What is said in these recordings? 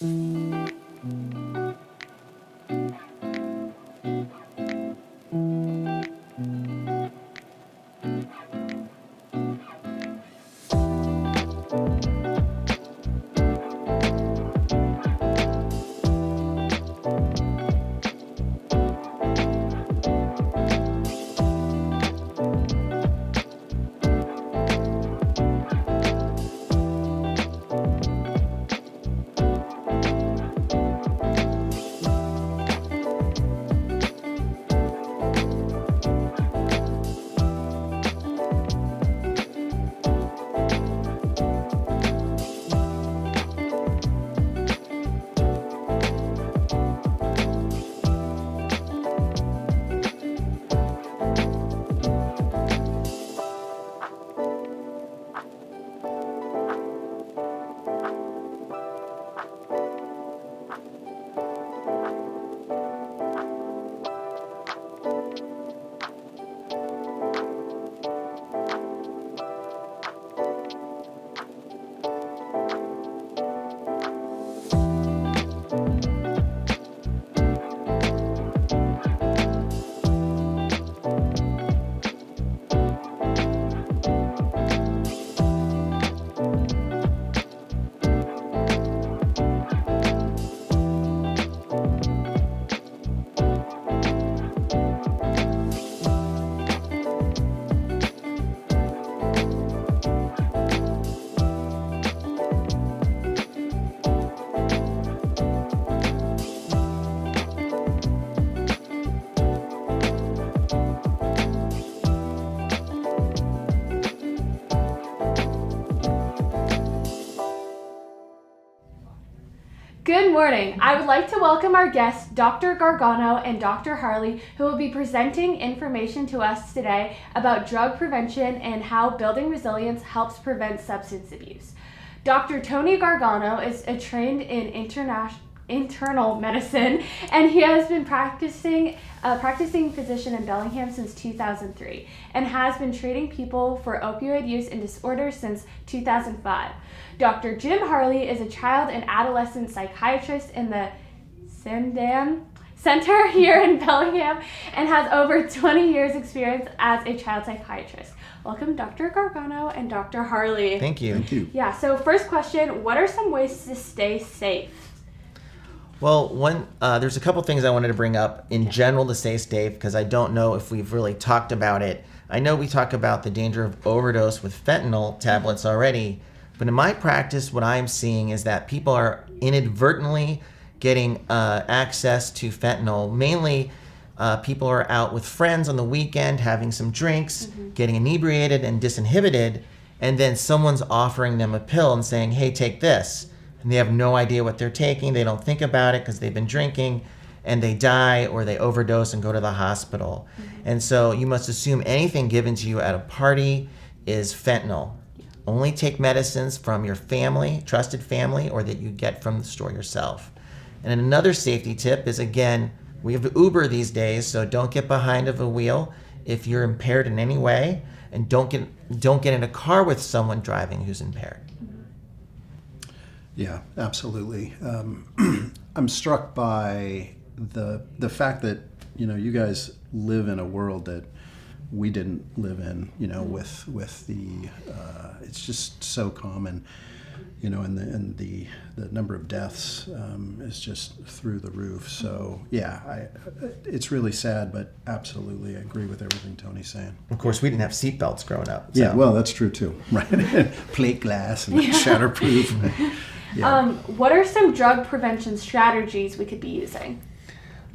Good morning. I would like to welcome our guests, Dr. Gargano and Dr. Harley, who will be presenting information to us today about drug prevention and how building resilience helps prevent substance abuse. Dr. Tony Gargano is trained in internal medicine, and he has been practicing physician in Bellingham since 2003 and has been treating people for opioid use and disorders since 2005. Dr. Jim Harley is a child and adolescent psychiatrist in the Sandan Center here in Bellingham and has over 20 years experience as a child psychiatrist. Welcome, Dr. Gargano and Dr. Harley. Thank you. Thank you. Yeah, so first question, what are some ways to stay safe? Well, there's a couple things I wanted to bring up in general to stay safe, because I don't know if we've really talked about it. I know we talk about the danger of overdose with fentanyl tablets already, but in my practice, what I'm seeing is that people are inadvertently getting access to fentanyl. Mainly, people are out with friends on the weekend, having some drinks, getting inebriated and disinhibited, and then someone's offering them a pill and saying, hey, take this. And they have no idea what they're taking. They don't think about it because they've been drinking, and they die or they overdose and go to the hospital. And so you must assume anything given to you at a party is fentanyl. Only take medicines from your family, trusted family, or that you get from the store yourself. And another safety tip is, again, we have Uber these days, so don't get behind of a wheel if you're impaired in any way, and don't get in a car with someone driving who's impaired. Yeah, absolutely. I'm struck by the fact that, you guys live in a world that we didn't live in, with the it's just so common, and the number of deaths is just through the roof. So yeah, it's really sad, but absolutely I agree with everything Tony's saying. Of course, we didn't have seatbelts growing up. So. Yeah, well, that's true too, right? Plate glass and shatterproof. Yeah. What are some drug prevention strategies we could be using?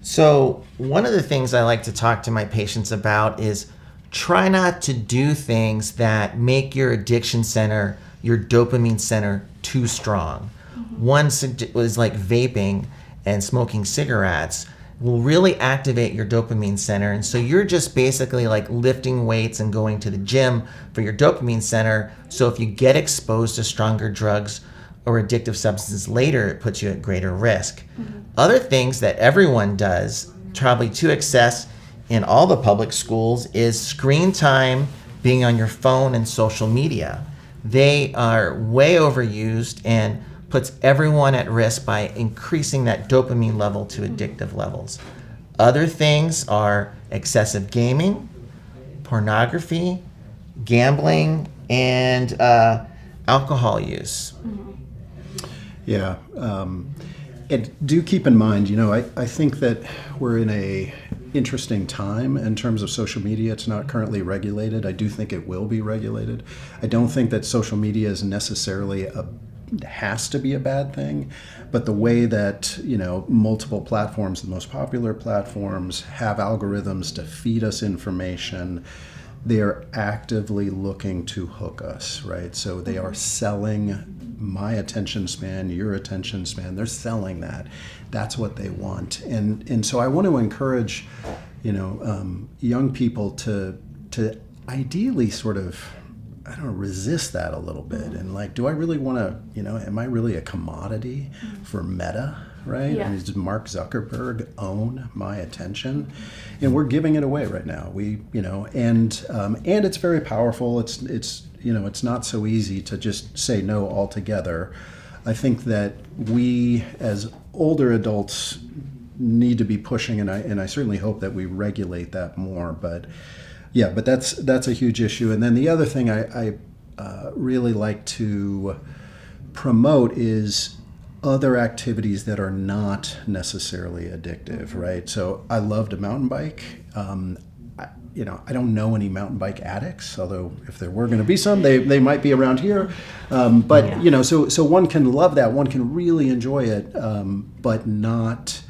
So one of the things I like to talk to my patients about is try not to do things that make your addiction center, your dopamine center, too strong. One was like vaping and smoking cigarettes will really activate your dopamine center. And so you're just basically like lifting weights and going to the gym for your dopamine center. So if you get exposed to stronger drugs or addictive substances later, it puts you at greater risk. Other things that everyone does, probably to excess in all the public schools, is screen time, being on your phone and social media. They are way overused, and puts everyone at risk by increasing that dopamine level to addictive levels. Other things are excessive gaming, pornography, gambling, and alcohol use. Yeah. And do keep in mind, I think that we're in a interesting time in terms of social media. It's not currently regulated. I do think it will be regulated. I don't think that social media is necessarily has to be a bad thing, but the way that multiple platforms, the most popular platforms, have algorithms to feed us information, they are actively looking to hook us, right? So they are selling my attention span, your attention span. They're selling that. That's what they want. And so I want to encourage, young people to ideally sort of, resist that a little bit. And like, do I really want to, am I really a commodity for Meta? Right? Yeah. I mean, does Mark Zuckerberg own my attention? And we're giving it away right now. And it's very powerful. It's not so easy to just say no altogether. I think that we as older adults need to be pushing, and I certainly hope that we regulate that more. But that's a huge issue. And then the other thing I really like to promote is other activities that are not necessarily addictive, right? So I love to mountain bike. I don't know any mountain bike addicts, although if there were going to be some, they might be around here. So one can love that, one can really enjoy it, but not,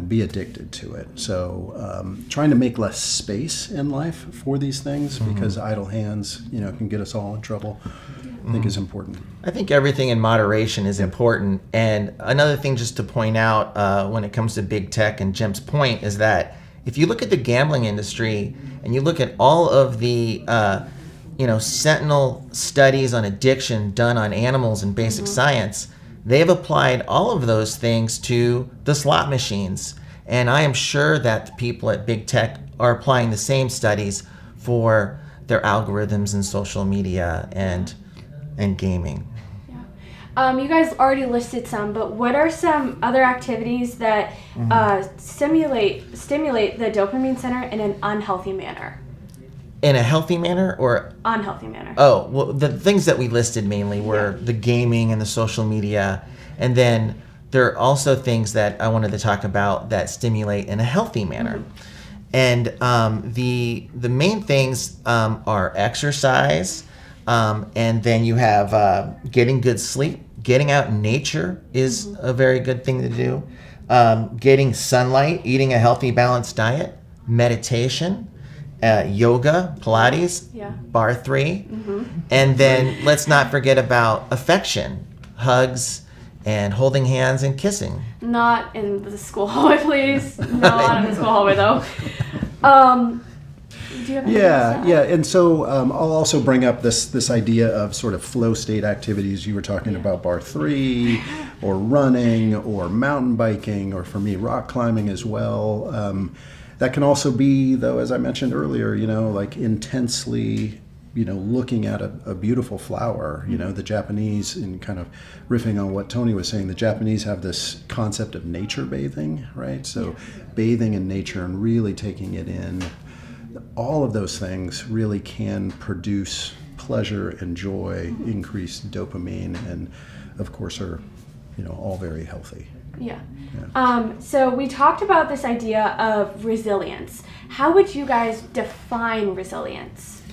be addicted to it. So trying to make less space in life for these things, because idle hands, can get us all in trouble, I think is important. I think everything in moderation is important. And another thing just to point out when it comes to big tech, and Jim's point is that if you look at the gambling industry and you look at all of the sentinel studies on addiction done on animals in basic science, they've applied all of those things to the slot machines. And I am sure that the people at big tech are applying the same studies for their algorithms in social media and gaming. You guys already listed some, but what are some other activities that stimulate the dopamine center in an unhealthy manner? In a healthy manner or unhealthy manner? Oh, well, the things that we listed mainly were the gaming and the social media, and then there are also things that I wanted to talk about that stimulate in a healthy manner. And the main things are exercise. And then you have getting good sleep. Getting out in nature is a very good thing to do. Getting sunlight, eating a healthy, balanced diet, meditation, yoga, Pilates, bar 3. And then let's not forget about affection, hugs, and holding hands and kissing. Not in the school hallway, please. No, not in the school hallway, though. Do you have and so I'll also bring up this idea of sort of flow state activities. You were talking about bar 3, or running, or mountain biking, or for me, rock climbing as well. That can also be, though, as I mentioned earlier, like intensely, looking at a beautiful flower. The Japanese, and kind of riffing on what Tony was saying, the Japanese have this concept of nature bathing, right? So bathing in nature and really taking it in. All of those things really can produce pleasure and joy, increase dopamine, and of course are, all very healthy. So we talked about this idea of resilience. How would you guys define resilience?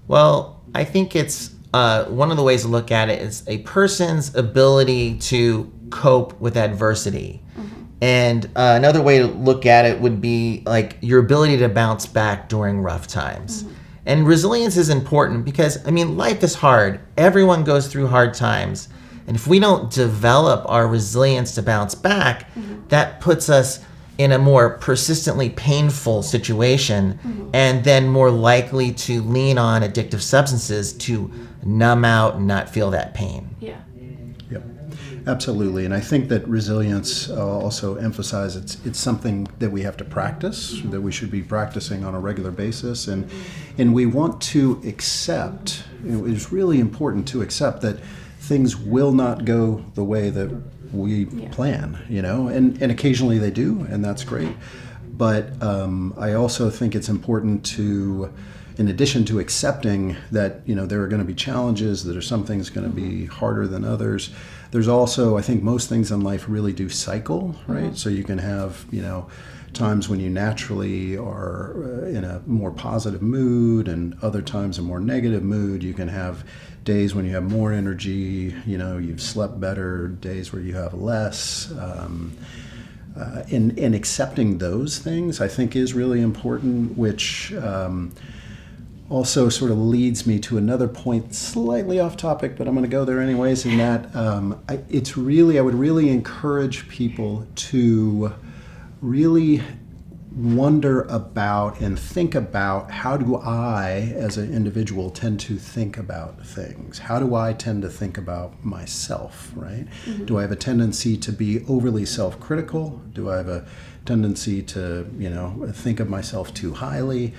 Well, I think it's one of the ways to look at it is a person's ability to cope with adversity. And another way to look at it would be like your ability to bounce back during rough times. And resilience is important because, life is hard. Everyone goes through hard times. And if we don't develop our resilience to bounce back, that puts us in a more persistently painful situation, and then more likely to lean on addictive substances to numb out and not feel that pain. Absolutely, and I think that resilience also emphasizes it's something that we have to practice, that we should be practicing on a regular basis, and we want to accept. It's really important to accept that things will not go the way that we plan, and occasionally they do, and that's great. But I also think it's important to, in addition to accepting that, there are going to be challenges, that are some things going to be harder than others, there's also, I think most things in life really do cycle, right? So you can have, times when you naturally are in a more positive mood, and other times a more negative mood. You can have days when you have more energy, you've slept better, days where you have less. And accepting those things, I think, is really important, which also sort of leads me to another point, slightly off topic, but I'm going to go there anyways, in that I would really encourage people to really wonder about and think about, how do I as an individual tend to think about things? How do I tend to think about myself, right? Do I have a tendency to be overly self-critical? Do I have a tendency to, think of myself too highly?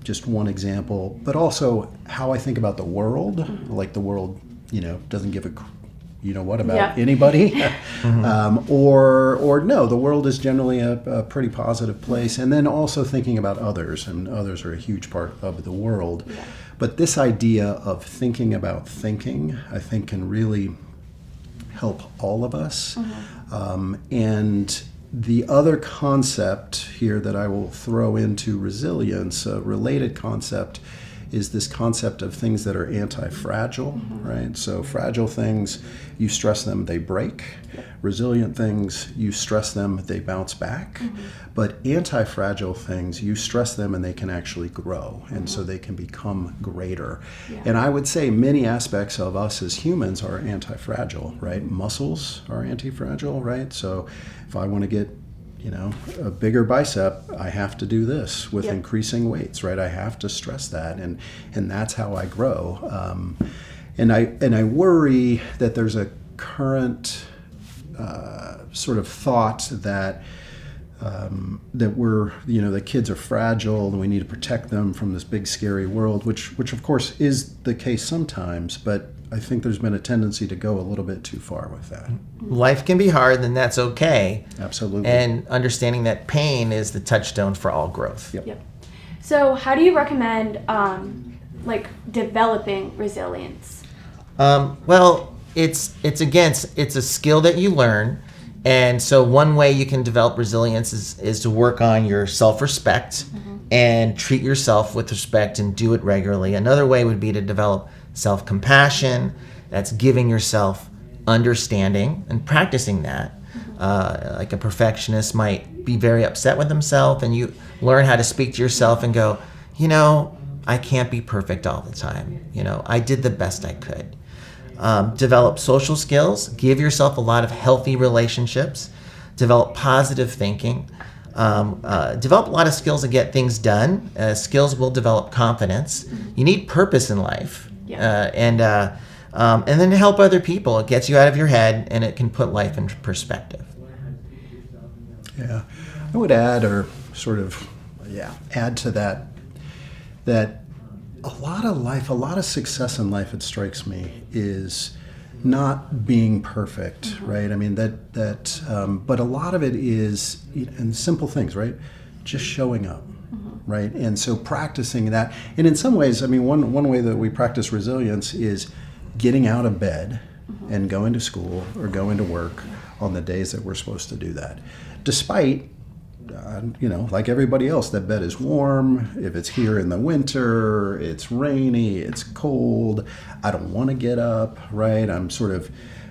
Just one example. But also how I think about the world, like the world, doesn't give a about anybody, or no, the world is generally a pretty positive place. And then also thinking about others, and others are a huge part of the world. But this idea of thinking about thinking, I think, can really help all of us. And the other concept here that I will throw into resilience, a related concept, is this concept of things that are anti-fragile, right? So fragile things, you stress them, they break. Resilient things, you stress them, they bounce back. But anti-fragile things, you stress them and they can actually grow, and so they can become greater. And I would say many aspects of us as humans are anti-fragile, right? Muscles are anti-fragile, right? So if I want to get a bigger bicep, I have to do this with increasing weights, right? I have to stress that, and that's how I grow. And I worry that there's a current sort of thought that that we're, the kids are fragile and we need to protect them from this big scary world, which of course is the case sometimes, but I think there's been a tendency to go a little bit too far with that. Life can be hard, and that's okay. Absolutely. And understanding that pain is the touchstone for all growth. So how do you recommend developing resilience? Well, it's a skill that you learn. And so one way you can develop resilience is to work on your self-respect and treat yourself with respect and do it regularly. Another way would be to develop self-compassion. That's giving yourself understanding and practicing that. Like a perfectionist might be very upset with himself, and you learn how to speak to yourself and go, I can't be perfect all the time. I did the best I could. Develop social skills. Give yourself a lot of healthy relationships. Develop positive thinking. Develop a lot of skills to get things done. Skills will develop confidence. You need purpose in life. And then to help other people. It gets you out of your head, and it can put life into perspective. Yeah. I would add, or sort of, add to that a lot of success in life, it strikes me, is not being perfect, right? I mean, but a lot of it is in simple things, right? Just showing up, right? And so practicing that. And in some ways, I mean, one way that we practice resilience is getting out of bed and going to school or going to work on the days that we're supposed to do that. Despite, like everybody else, that bed is warm. If it's here in the winter, it's rainy, it's cold, I don't want to get up, right? I'm sort of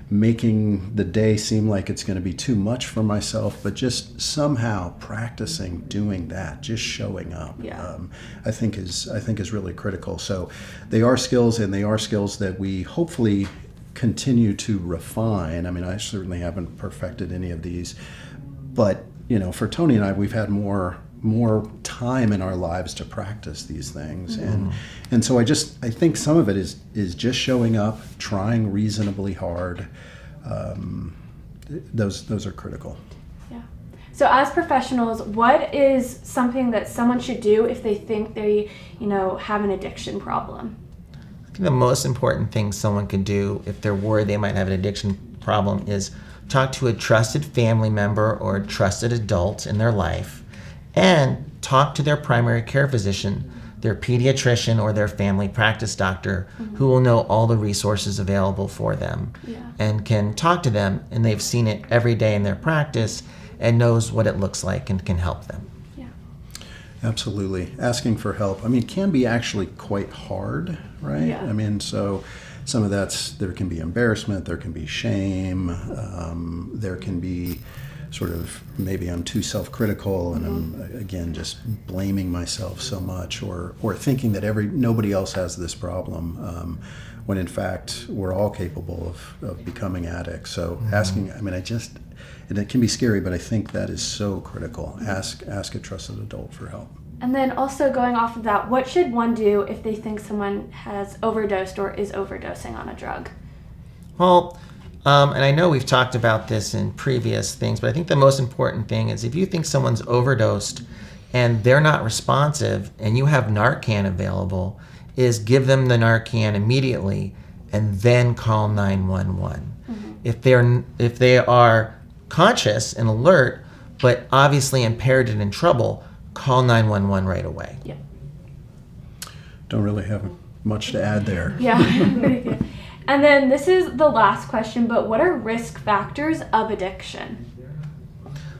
making the day seem like it's going to be too much for myself, but just somehow practicing doing that, just showing up, I think is really critical. So they are skills, and they are skills that we hopefully continue to refine. I mean, I certainly haven't perfected any of these, but for Tony and I, we've had more time in our lives to practice these things, and so I think some of it is just showing up, trying reasonably hard. Those are critical. Yeah. So as professionals, what is something that someone should do if they think they have an addiction problem? think the most important thing someone can do if they're worried they might have an addiction problem is talk to a trusted family member or a trusted adult in their life, and talk to their primary care physician, their pediatrician, or their family practice doctor, who will know all the resources available for them and can talk to them, and they've seen it every day in their practice and knows what it looks like and can help them. Absolutely. Asking for help, I mean, can be actually quite hard, right? Yeah. I mean, so some of there can be embarrassment, there can be shame, there can be sort of, maybe I'm too self-critical and I'm, again, just blaming myself so much, or thinking that nobody else has this problem, when in fact we're all capable of becoming addicts. So asking, I mean, and it can be scary, but I think that is so critical. Ask a trusted adult for help. And then also going off of that, what should one do if they think someone has overdosed or is overdosing on a drug? Well, and I know we've talked about this in previous things, but I think the most important thing is if you think someone's overdosed and they're not responsive and you have Narcan available, is give them the Narcan immediately and then call 911. If they are conscious and alert, but obviously impaired and in trouble, call 911 right away. Yeah. Don't really have much to add there. Yeah. And then this is the last question, but what are risk factors of addiction?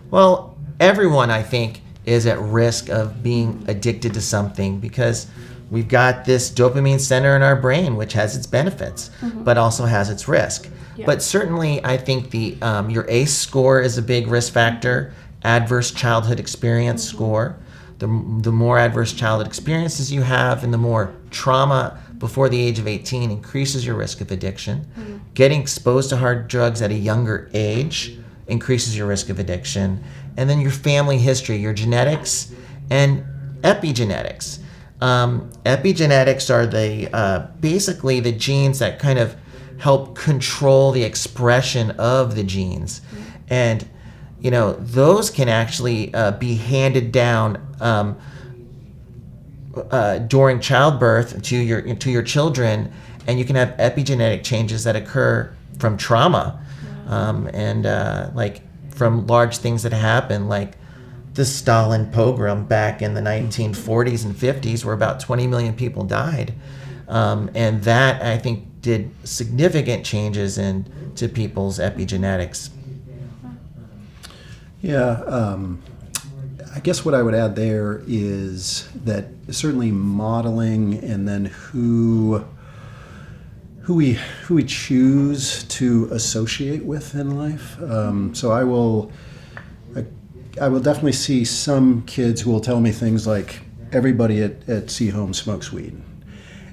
Well, everyone, I think, is at risk of being addicted to something because we've got this dopamine center in our brain, which has its benefits, but also has its risk. Yeah. But certainly, I think your ACE score is a big risk factor, adverse childhood experience score. The more adverse childhood experiences you have and the more trauma before the age of 18 increases your risk of addiction. Getting exposed to hard drugs at a younger age increases your risk of addiction. And then your family history, your genetics, and epigenetics. Epigenetics are basically the genes that kind of help control the expression of the genes. And those can actually be handed down during childbirth to your children, and you can have epigenetic changes that occur from trauma, and like from large things that happen, like the Stalin pogrom back in the 1940s and 50s, where about 20 million people died, and that I think did significant changes into people's epigenetics. Yeah, I guess what I would add there is that certainly modeling, and then who we choose to associate with in life. So I will definitely see some kids who will tell me things like, everybody at C-Home smokes weed,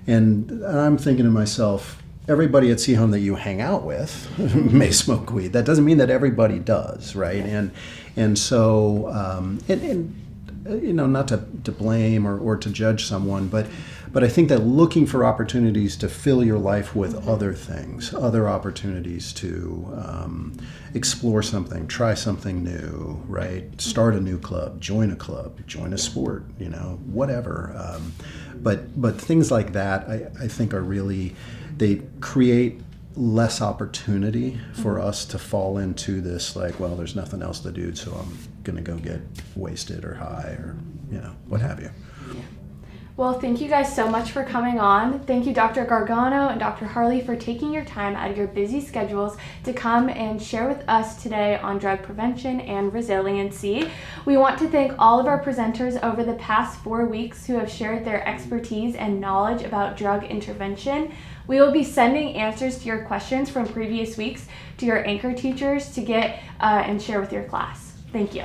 and I'm thinking to myself, everybody at C-Home that you hang out with may smoke weed. That doesn't mean that everybody does, right? And so, not to blame or to judge someone, but I think that looking for opportunities to fill your life with other things, other opportunities to explore something, try something new, right? Start a new club, join a sport, whatever. But things like that, I think are really, they create less opportunity for us to fall into this, like, well, there's nothing else to do, so I'm going to go get wasted or high or, what have you. Well, thank you guys so much for coming on. Thank you, Dr. Gargano and Dr. Harley, for taking your time out of your busy schedules to come and share with us today on drug prevention and resiliency. We want to thank all of our presenters over the past 4 weeks who have shared their expertise and knowledge about drug intervention. We will be sending answers to your questions from previous weeks to your anchor teachers to get and share with your class. Thank you.